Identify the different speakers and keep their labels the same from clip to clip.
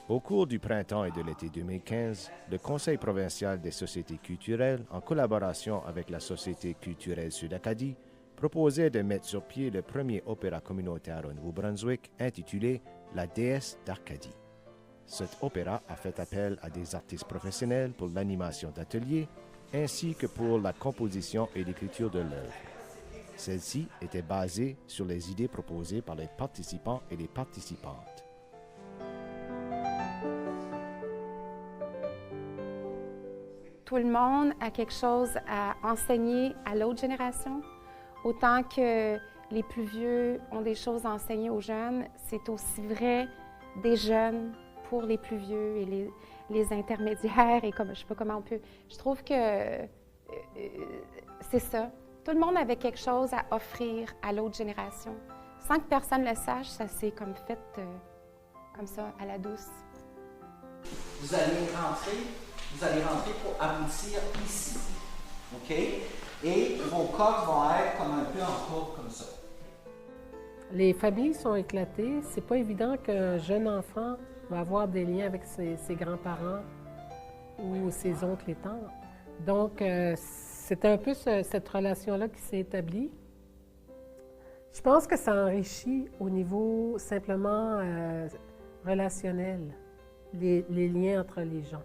Speaker 1: Au cours du printemps et de l'été 2015, le Conseil provincial des sociétés culturelles, en collaboration avec la Société culturelle Sud-Acadie, proposait de mettre sur pied le premier opéra communautaire au Nouveau-Brunswick intitulé La déesse d'Arcadie. Cet opéra a fait appel à des artistes professionnels pour l'animation d'ateliers ainsi que pour la composition et l'écriture de l'œuvre. Celle-ci était basée sur les idées proposées par les participants et les participantes.
Speaker 2: Tout le monde a quelque chose à enseigner à l'autre génération. Autant que les plus vieux ont des choses à enseigner aux jeunes, c'est aussi vrai des jeunes pour les plus vieux et les intermédiaires. Et comme, je sais pas comment on peut... Je trouve que c'est ça. Tout le monde avait quelque chose à offrir à l'autre génération. Sans que personne le sache, ça s'est comme fait comme ça, à la douce.
Speaker 3: Vous allez rentrer pour aboutir ici, OK? Et vos corps vont être comme un peu en courbe comme ça.
Speaker 4: Les familles sont éclatées. C'est pas évident qu'un jeune enfant va avoir des liens avec ses grands-parents ou ses oncles et tantes. Donc, c'est un peu cette relation-là qui s'est établie. Je pense que ça enrichit au niveau simplement relationnel, les liens entre les gens.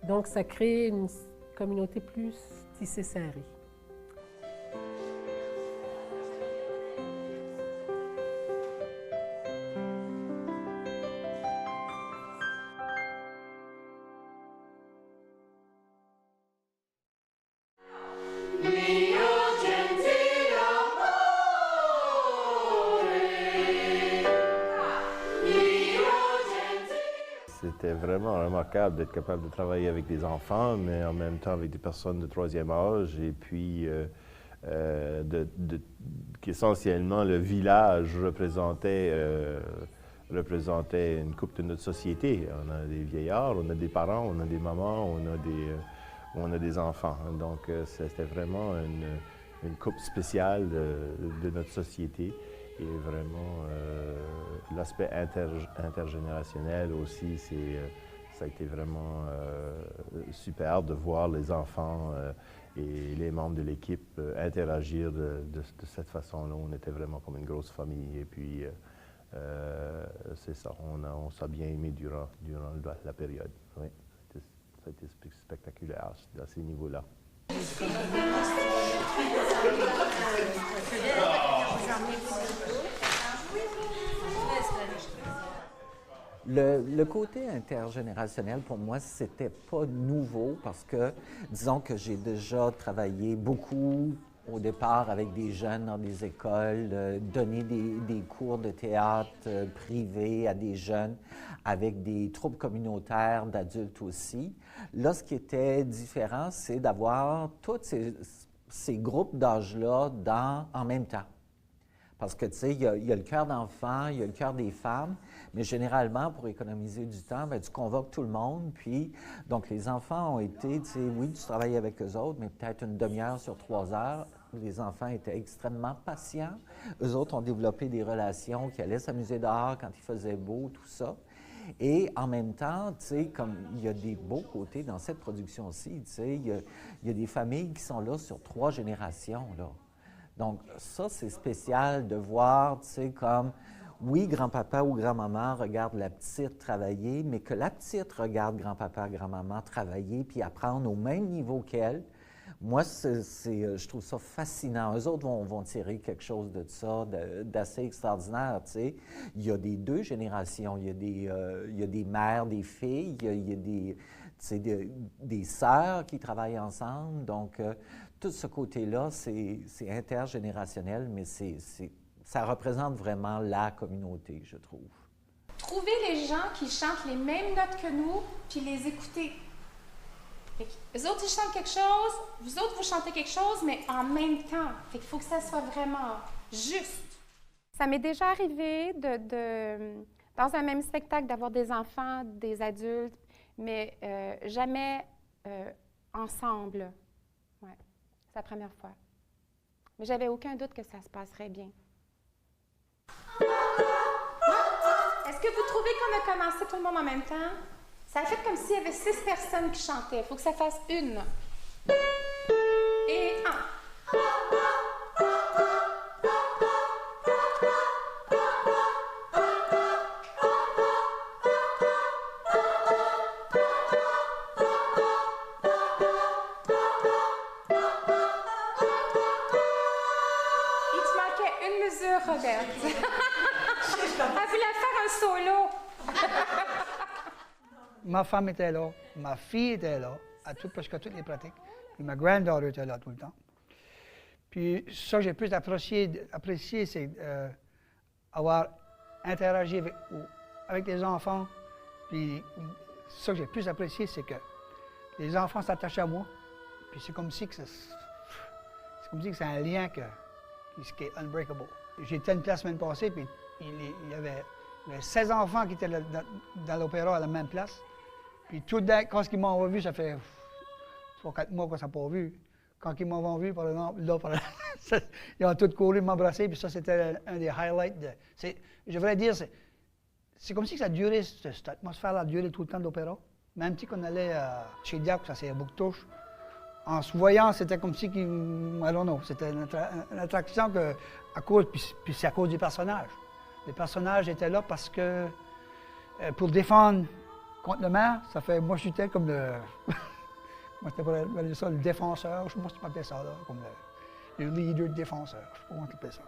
Speaker 4: Donc, ça crée une communauté plus tissée serrée.
Speaker 5: C'était vraiment remarquable d'être capable de travailler avec des enfants, mais en même temps avec des personnes de troisième âge, et puis qu'essentiellement le village représentait une coupe de notre société. On a des vieillards, on a des parents, on a des mamans, on a des enfants. Donc c'était vraiment une coupe spéciale de notre société. Et vraiment, l'aspect intergénérationnel aussi, ça a été vraiment super de voir les enfants et les membres de l'équipe interagir de cette façon-là. On était vraiment comme une grosse famille. Et puis, c'est ça, on s'est bien aimé durant la période. Oui, ça a été spectaculaire à ces niveaux-là.
Speaker 3: Le côté intergénérationnel, pour moi, c'était pas nouveau parce que, disons que j'ai déjà travaillé beaucoup au départ avec des jeunes dans des écoles, donner des cours de théâtre privés à des jeunes, avec des troupes communautaires d'adultes aussi. Là, ce qui était différent, c'est d'avoir tous ces groupes d'âge-là en même temps. Parce que, tu sais, il y a le cœur d'enfant, il y a le cœur des femmes, mais généralement, pour économiser du temps, bien, tu convoques tout le monde, puis, donc, les enfants ont été, tu sais, oui, tu travailles avec eux autres, mais peut-être une demi-heure sur 3 heures. Les enfants étaient extrêmement patients. Eux autres ont développé des relations qui allaient s'amuser dehors quand il faisait beau, tout ça. Et en même temps, tu sais, comme il y a des beaux côtés dans cette production-ci, tu sais, il y a des familles qui sont là sur 3 générations, là. Donc, ça, c'est spécial de voir, tu sais, comme, oui, grand-papa ou grand-maman regarde la petite travailler, mais que la petite regarde grand-papa, grand-maman travailler, puis apprendre au même niveau qu'elle. Moi, je trouve ça fascinant. Eux autres vont tirer quelque chose de ça, d'assez extraordinaire, tu sais. Il y a des 2 générations. Il y a des mères, des filles, il y a des sœurs qui travaillent ensemble. Donc, tout ce côté-là, c'est intergénérationnel, mais ça représente vraiment la communauté, je trouve.
Speaker 2: Trouver les gens qui chantent les mêmes notes que nous, puis les écouter. Eux autres, ils chantent quelque chose, vous autres, vous chantez quelque chose, mais en même temps. Fait qu'il faut que ça soit vraiment juste. Ça m'est déjà arrivé dans un même spectacle, d'avoir des enfants, des adultes, mais jamais ensemble. Ouais, c'est la première fois. Mais j'avais aucun doute que ça se passerait bien. Est-ce que vous trouvez qu'on a commencé tout le monde en même temps? Ça a fait comme s'il y avait 6 personnes qui chantaient. Il faut que ça fasse une. Et un. Il te manquait une mesure, Robert. Elle voulait faire un solo.
Speaker 6: Ma femme était là, ma fille était là, presque à toutes les pratiques. Puis ma granddaughter était là tout le temps. Puis ça que j'ai plus apprécié c'est avoir interagi avec les enfants. Puis ça que j'ai plus apprécié, c'est que les enfants s'attachaient à moi. Puis c'est comme si que c'est un lien qui est unbreakable. J'étais à une place la semaine passée, puis il y avait 16 enfants qui étaient dans l'opéra à la même place. Puis tout d'un quand ils m'ont vu, ça fait 3-4 mois qu'on ne s'est pas vu. Quand ils m'ont vu, par exemple, là, ils ont tous couru m'embrasser, puis ça, c'était un des highlights. Je voudrais dire, c'est comme si ça durait, cette atmosphère-là a duré tout le temps de l'opéra. Même si on allait chez Diac, ça c'est à Bouctouche, en se voyant, c'était comme si, I don't know, c'était une attraction puis c'est à cause du personnage. Le personnage était là parce que, pour défendre contre le maire, ça fait, moi j'étais comme moi c'était pour appeler ça le défenseur, je sais pas si tu m'appelais ça là, comme le leader de défenseur, je sais pas comment tu appelles ça.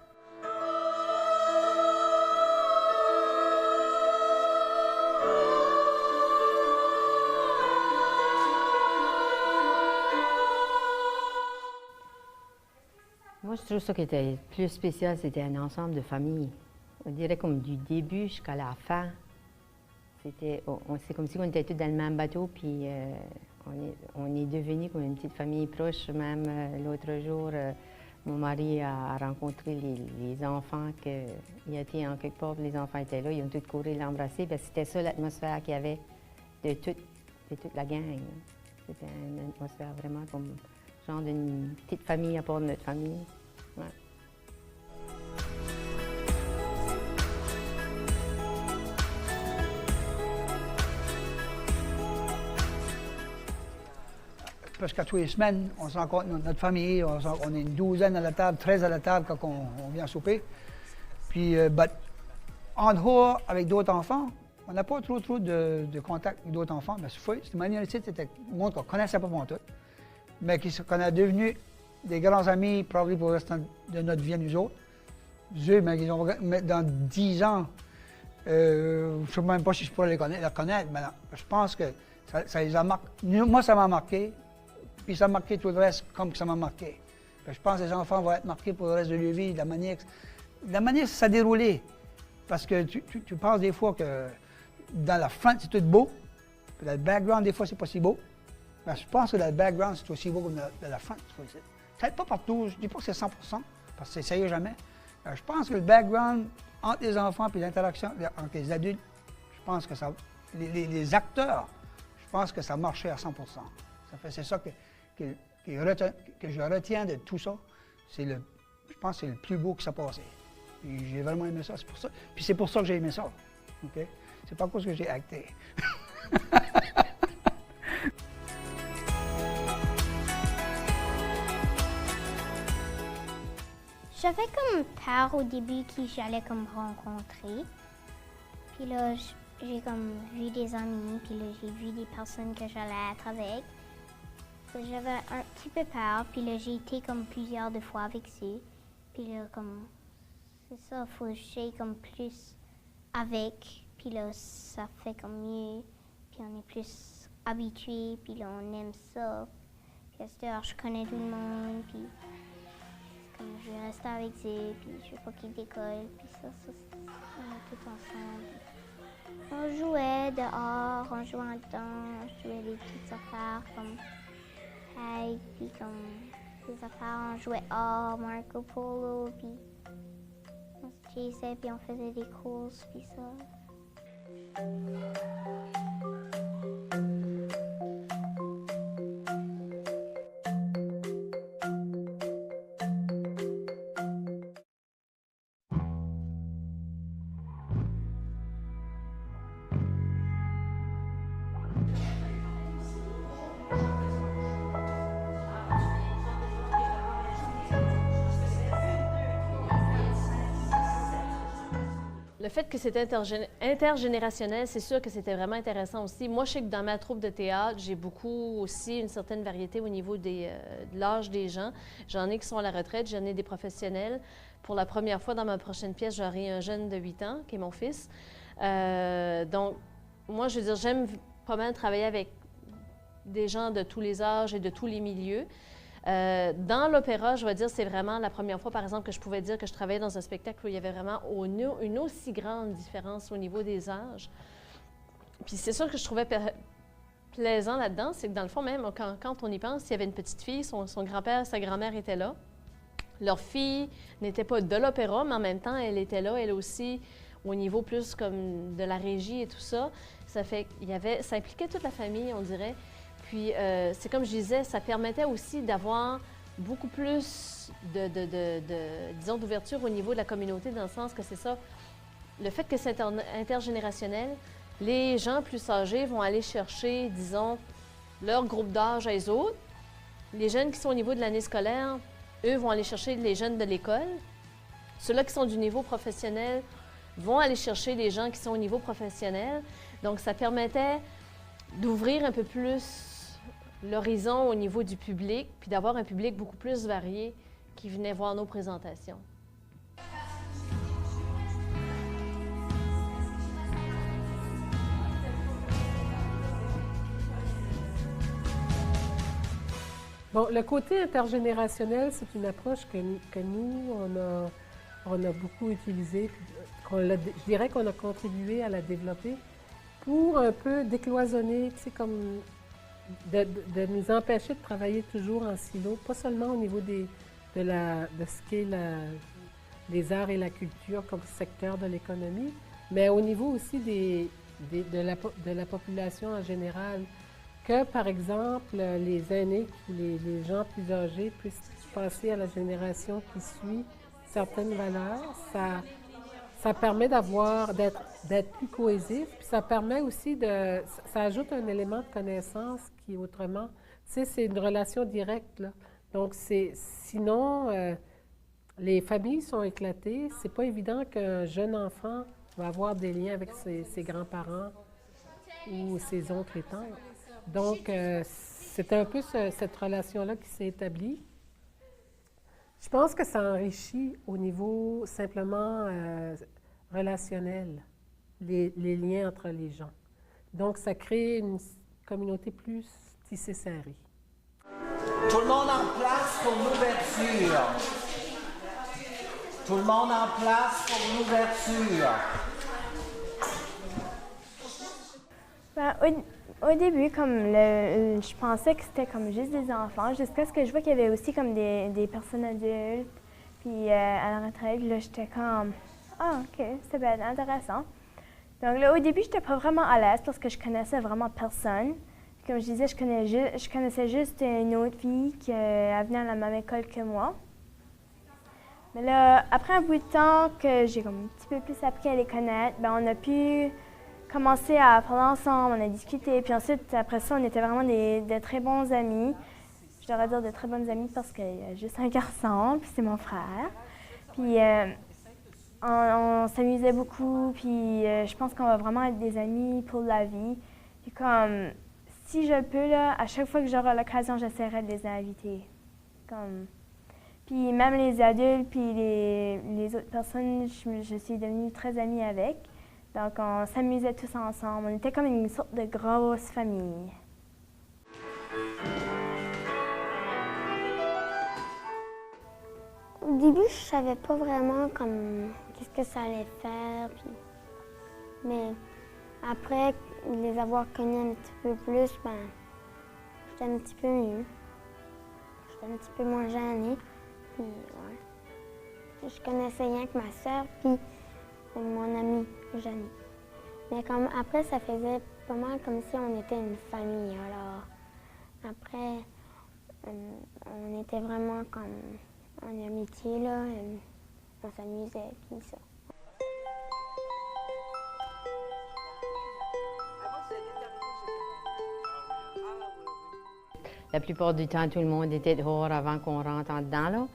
Speaker 7: Moi, je trouve ça qui était plus spécial, c'était un ensemble de familles. On dirait comme du début jusqu'à la fin. C'est comme si on était tous dans le même bateau, puis on est devenus comme une petite famille proche. Même l'autre jour, mon mari a rencontré les enfants il était en quelque part, les enfants étaient là, ils ont tous couru l'embrasser. C'était ça l'atmosphère qu'il y avait de toute la gang. C'était une atmosphère vraiment comme genre d'une petite famille à part de notre famille. Ouais.
Speaker 6: Presque toutes les semaines, on se rencontre notre famille, on est une douzaine à la table, 13 à la table quand on vient souper. Puis, en dehors, avec d'autres enfants, on n'a pas trop de contact avec d'autres enfants. Mais cette manière-ci, c'était un monde qu'on ne connaissait pas pour tout, mais qu'on a devenu des grands amis, probablement pour le restant de notre vie à nous autres. Mais dans 10 ans, je ne sais même pas si je pourrais les connaître, mais non, je pense que ça les a marqués. Moi, ça m'a marqué. Puis ça a marqué tout le reste comme ça m'a marqué. Je pense que les enfants vont être marqués pour le reste de leur vie, de la manière que ça a déroulé. Parce que tu penses des fois que dans la front, c'est tout beau, puis dans le background, des fois, c'est pas si beau. Mais je pense que dans le background, c'est aussi beau comme dans la front. Peut-être pas partout, je ne dis pas que c'est 100%, parce que ça y est jamais. Mais je pense que le background entre les enfants et l'interaction entre les adultes, je pense que ça. Les acteurs, je pense que ça marchait à 100%. C'est ça que je retiens de tout ça, je pense que c'est le plus beau qui s'est passé. Puis j'ai vraiment aimé ça, c'est pour ça. Puis c'est pour ça que j'ai aimé ça. OK? C'est pas à cause que j'ai acté.
Speaker 8: J'avais comme peur au début qui j'allais comme rencontrer. Puis là, j'ai comme vu des amis, puis là, j'ai vu des personnes que j'allais être avec. J'avais un petit peu peur, puis là, j'ai été comme plusieurs de fois avec eux. Puis là, comme, c'est ça, faut que j'aille comme plus avec, puis là, ça fait comme mieux, puis on est plus habitués, puis là, on aime ça. Puis à cette heure, je connais tout le monde, puis comme je vais rester avec eux, puis je veux pas qu'ils décollent, puis ça, on est tous ensemble. On jouait dehors, on jouait dedans, on jouait des petites affaires comme puis comme des affaires, on jouait hors, Marco Polo, puis on se chassait, puis on faisait des courses, puis ça.
Speaker 9: Le fait que c'était intergénérationnel, c'est sûr que c'était vraiment intéressant aussi. Moi, je sais que dans ma troupe de théâtre, j'ai beaucoup aussi une certaine variété au niveau de l'âge des gens. J'en ai qui sont à la retraite, j'en ai des professionnels. Pour la première fois dans ma prochaine pièce, j'aurai un jeune de 8 ans, qui est mon fils. Donc, moi, je veux dire, j'aime pas mal travailler avec des gens de tous les âges et de tous les milieux. Dans l'opéra, je vais dire, c'est vraiment la première fois, par exemple, que je pouvais dire que je travaillais dans un spectacle où il y avait vraiment une aussi grande différence au niveau des âges. Puis c'est sûr que je trouvais plaisant là-dedans, c'est que dans le fond, même quand on y pense, il y avait une petite fille, son grand-père, sa grand-mère étaient là. Leur fille n'était pas de l'opéra, mais en même temps, elle était là, elle aussi, au niveau plus comme de la régie et tout ça. Ça fait ça impliquait toute la famille, on dirait. Puis, c'est comme je disais, ça permettait aussi d'avoir beaucoup plus disons, d'ouverture au niveau de la communauté, dans le sens que c'est ça, le fait que c'est intergénérationnel, les gens plus âgés vont aller chercher, disons, leur groupe d'âge à eux autres. Les jeunes qui sont au niveau de l'année scolaire, eux vont aller chercher les jeunes de l'école. Ceux-là qui sont du niveau professionnel vont aller chercher les gens qui sont au niveau professionnel. Donc, ça permettait d'ouvrir un peu plus l'horizon au niveau du public, puis d'avoir un public beaucoup plus varié qui venait voir nos présentations.
Speaker 4: Bon, le côté intergénérationnel, c'est une approche que nous, on a beaucoup utilisée. Je dirais qu'on a contribué à la développer pour un peu décloisonner, tu sais, comme de nous empêcher de travailler toujours en silo, pas seulement au niveau de ce qu'est les arts et la culture comme secteur de l'économie, mais au niveau aussi de la population en général. Que, par exemple, les aînés, les gens plus âgés puissent passer à la génération qui suit certaines valeurs. Ça permet d'être plus cohésif, puis ça permet aussi ça ajoute un élément de connaissance qui, autrement, tu sais, c'est une relation directe, là. Donc, sinon, les familles sont éclatées. C'est pas évident qu'un jeune enfant va avoir des liens avec ses grands-parents ou ses oncles et tantes. Donc, c'est un peu cette relation-là qui s'est établie. Je pense que ça enrichit au niveau simplement relationnel, les liens entre les gens. Donc, ça crée une communauté plus tissée serrée.
Speaker 3: Tout le monde en place pour l'ouverture. Tout le monde en place pour l'ouverture.
Speaker 10: Ben, au début, je pensais que c'était comme juste des enfants, jusqu'à ce que je vois qu'il y avait aussi comme des personnes adultes, puis à la retraite, là, j'étais comme « Ah, OK, c'est bien intéressant ». Donc là, au début, j'étais pas vraiment à l'aise parce que je connaissais vraiment personne. Comme je disais, je connaissais juste une autre fille qui venait à la même école que moi. Mais là, après un bout de temps que j'ai comme un petit peu plus appris à les connaître, ben on a pu commencer à parler ensemble, on a discuté, puis ensuite, après ça, on était vraiment de très bons amis. Je devrais dire de très bonnes amies parce qu'il y a juste un garçon, puis c'est mon frère. Puis on s'amusait beaucoup, puis je pense qu'on va vraiment être des amis pour la vie. Puis comme, si je peux, là, à chaque fois que j'aurai l'occasion, j'essaierai de les inviter. Puis même les adultes, puis les autres personnes, je suis devenue très amie avec. Donc, on s'amusait tous ensemble. On était comme une sorte de grosse famille.
Speaker 8: Au début, je savais pas vraiment qu'est-ce que ça allait faire. Mais après les avoir connus un petit peu plus, ben, j'étais un petit peu mieux. J'étais un petit peu moins gênée. Puis, ouais. Je connaissais rien que ma sœur, puis mon amie Jeannie. Mais comme après, ça faisait pas mal comme si on était une famille. Alors, après, on était vraiment comme en amitié, là. On s'amusait, puis ça.
Speaker 7: La plupart du temps, tout le monde était dehors avant qu'on rentre en dedans, là.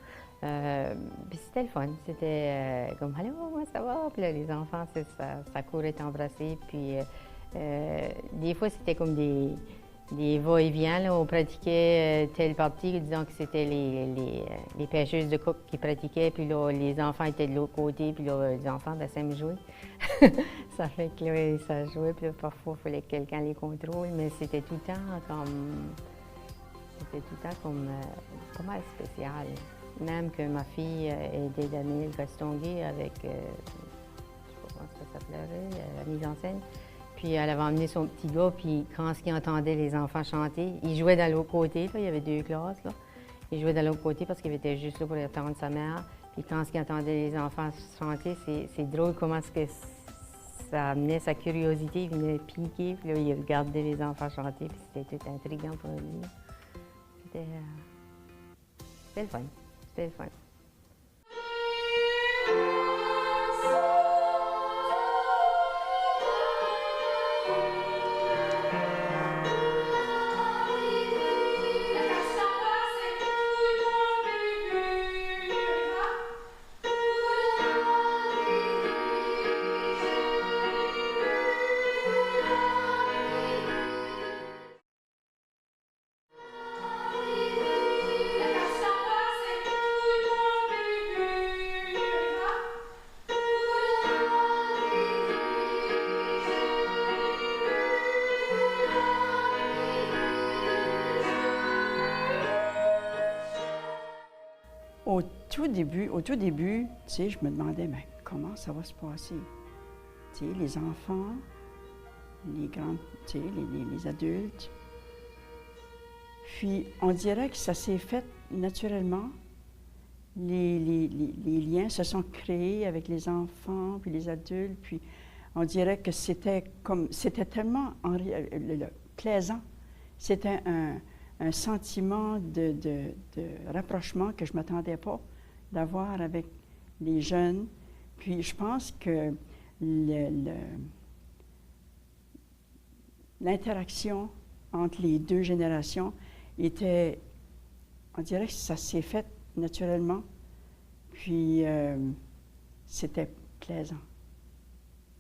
Speaker 7: Puis c'était le fun. C'était comme « Allô, moi, ça va? » Puis là, les enfants, ça courait t'embrasser. Puis des fois, c'était comme des va-et-vient. Là. On pratiquait telle partie, disons que c'était les pêcheuses de coq qui pratiquaient. Puis là, les enfants étaient de l'autre côté. Puis là, les enfants, ben, ça me jouait. Ça fait que là, ça jouait. Puis là, parfois, il fallait que quelqu'un les contrôle. Mais c'était tout le temps comme... C'était tout le temps comme pas mal spécial. Même que ma fille aidait Daniel Castonguay avec, je ne sais pas comment ça s'appelait, la mise en scène. Puis elle avait emmené son petit gars, puis quand il entendait les enfants chanter, il jouait de l'autre côté, là, il y avait 2 classes, là. Il jouait de l'autre côté parce qu'il était juste là pour attendre sa mère. Puis quand il entendait les enfants chanter, c'est drôle comment est-ce que ça amenait sa curiosité, il venait piquer, puis là, il regardait les enfants chanter, puis c'était tout intriguant pour lui. C'était le fun. C'était le fun.
Speaker 11: Au tout début, tu sais, je me demandais, mais comment ça va se passer? Tu sais, les enfants, les grands, tu sais, les adultes. Puis, on dirait que ça s'est fait naturellement. Les liens se sont créés avec les enfants, puis les adultes, puis on dirait que c'était tellement plaisant. C'était un sentiment de rapprochement que je ne m'attendais pas d'avoir avec les jeunes. Puis je pense que l'interaction entre les 2 générations était, on dirait que ça s'est fait naturellement. Puis c'était plaisant,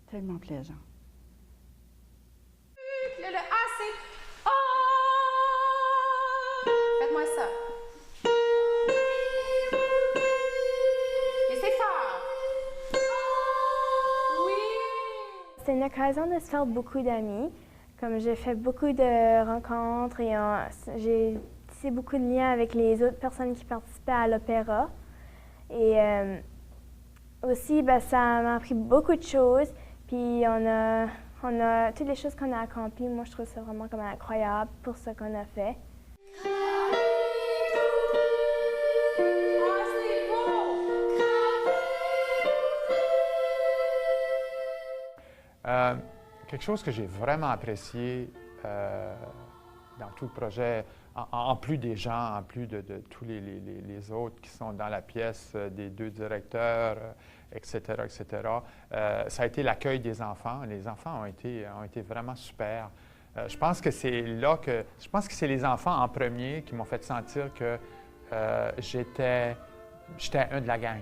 Speaker 11: tellement plaisant.
Speaker 2: Le A, c'est A. Faites-moi ça. Et c'est fort. Oui.
Speaker 10: C'est une occasion de se faire beaucoup d'amis. Comme j'ai fait beaucoup de rencontres et j'ai tissé beaucoup de liens avec les autres personnes qui participaient à l'opéra. Et aussi, ben, ça m'a appris beaucoup de choses. Puis on a toutes les choses qu'on a accomplies. Moi, je trouve ça vraiment comme incroyable pour ce qu'on a fait.
Speaker 12: Quelque chose que j'ai vraiment apprécié dans tout le projet, en plus des gens, en plus de tous les autres qui sont dans la pièce, des 2 directeurs, etc., ça a été l'accueil des enfants. Les enfants ont été vraiment super. Je pense que c'est les enfants en premier qui m'ont fait sentir que j'étais un de la gang,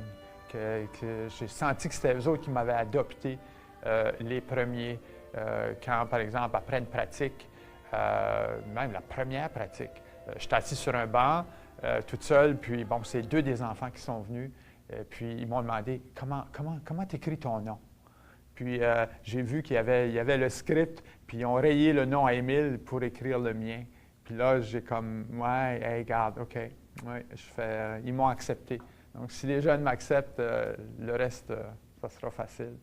Speaker 12: que j'ai senti que c'était eux autres qui m'avaient adopté les premiers. Quand, par exemple, après une pratique, même la première pratique, j'étais assis sur un banc, toute seule, puis bon, c'est 2 des enfants qui sont venus, puis ils m'ont demandé « Comment t'écris ton nom? » Puis j'ai vu qu'il y avait le script, puis ils ont rayé le nom à Émile pour écrire le mien. Puis là, j'ai comme « Ouais, hey, regarde, OK. Ouais, ils m'ont accepté. Donc, si les jeunes m'acceptent, le reste, ça sera facile. »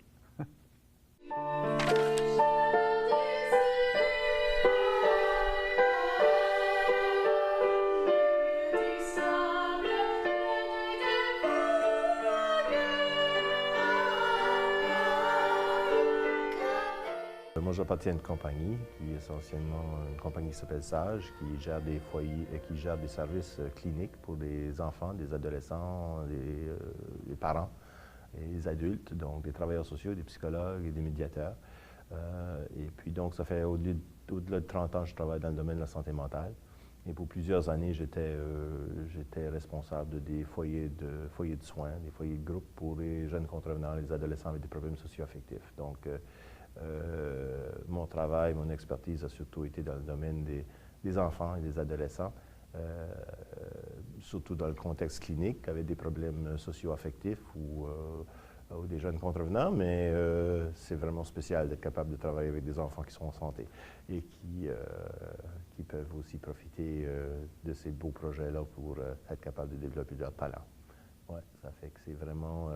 Speaker 5: Moi, j'appartiens à une compagnie qui est essentiellement une compagnie qui s'appelle Sage, qui gère des foyers, qui gère des services cliniques pour des enfants, des adolescents, des parents et les adultes, donc des travailleurs sociaux, des psychologues et des médiateurs. Et puis donc, ça fait au-delà de 30 ans que je travaille dans le domaine de la santé mentale. Et pour plusieurs années, j'étais responsable des foyers de soins, des foyers de groupe pour les jeunes contrevenants, les adolescents avec des problèmes socio-affectifs. Donc, mon travail, mon expertise a surtout été dans le domaine des enfants et des adolescents, surtout dans le contexte clinique, avec des problèmes socio-affectifs ou des jeunes contrevenants, mais c'est vraiment spécial d'être capable de travailler avec des enfants qui sont en santé et qui peuvent aussi profiter de ces beaux projets-là pour être capables de développer leur talent. Ouais, ça fait que c'est vraiment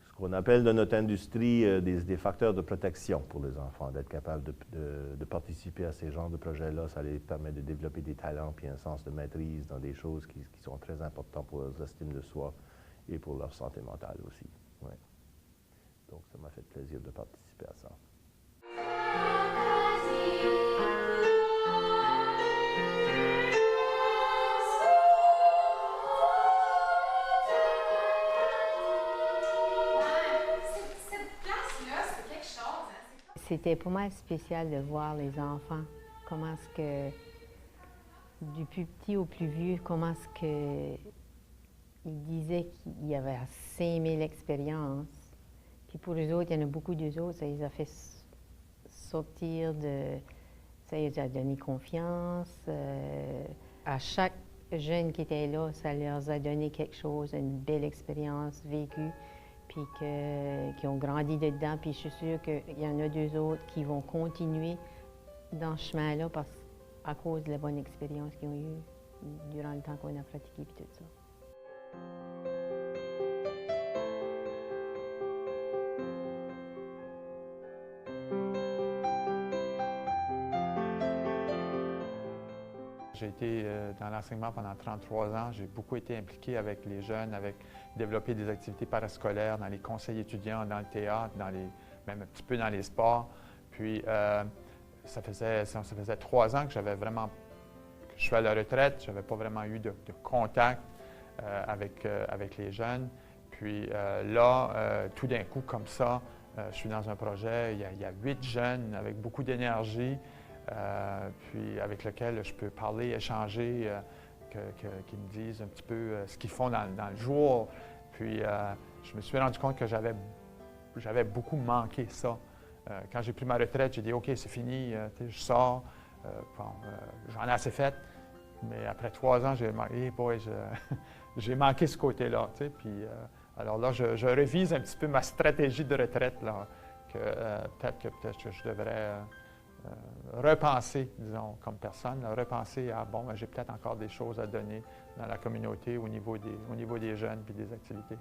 Speaker 5: ce qu'on appelle dans notre industrie des facteurs de protection pour les enfants, d'être capable de participer à ces genres de projets-là. Ça les permet de développer des talents puis un sens de maîtrise dans des choses qui sont très importantes pour leur estime de soi et pour leur santé mentale aussi. Ouais. Donc, ça m'a fait plaisir de participer à ça.
Speaker 7: C'était pas mal spécial de voir les enfants. Comment est-ce que, du plus petit au plus vieux, comment est-ce que ils disaient qu'il y avait 5000 expériences. Puis pour eux autres, il y en a beaucoup d'eux autres, ça les a fait sortir de... Ça les a donné confiance. À chaque jeune qui était là, ça leur a donné quelque chose, une belle expérience vécue, puis qui ont grandi dedans. Puis je suis sûre qu'il y en a deux autres qui vont continuer dans ce chemin-là à cause de la bonne expérience qu'ils ont eue durant le temps qu'on a pratiqué, puis tout ça.
Speaker 12: J'ai été dans l'enseignement pendant 33 ans. J'ai beaucoup été impliqué avec les jeunes, avec développer des activités parascolaires dans les conseils étudiants, dans le théâtre, même un petit peu dans les sports. Puis, ça faisait 3 ans que je suis à la retraite. Je n'avais pas vraiment eu de contact avec les jeunes. Puis là, tout d'un coup, comme ça, je suis dans un projet, il y a 8 jeunes avec beaucoup d'énergie, puis avec lesquels je peux parler, échanger, qu'ils me disent un petit peu ce qu'ils font dans le jour. Puis je me suis rendu compte que j'avais beaucoup manqué ça. Quand j'ai pris ma retraite, j'ai dit « OK, c'est fini, je sors, j'en ai assez fait ». Mais après 3 ans, j'ai manqué ce côté-là. Puis, alors là, je révise un petit peu ma stratégie de retraite, là, que peut-être que je devrais repenser, disons, comme personne, là, repenser à, bon, j'ai peut-être encore des choses à donner dans la communauté au niveau des jeunes et des activités.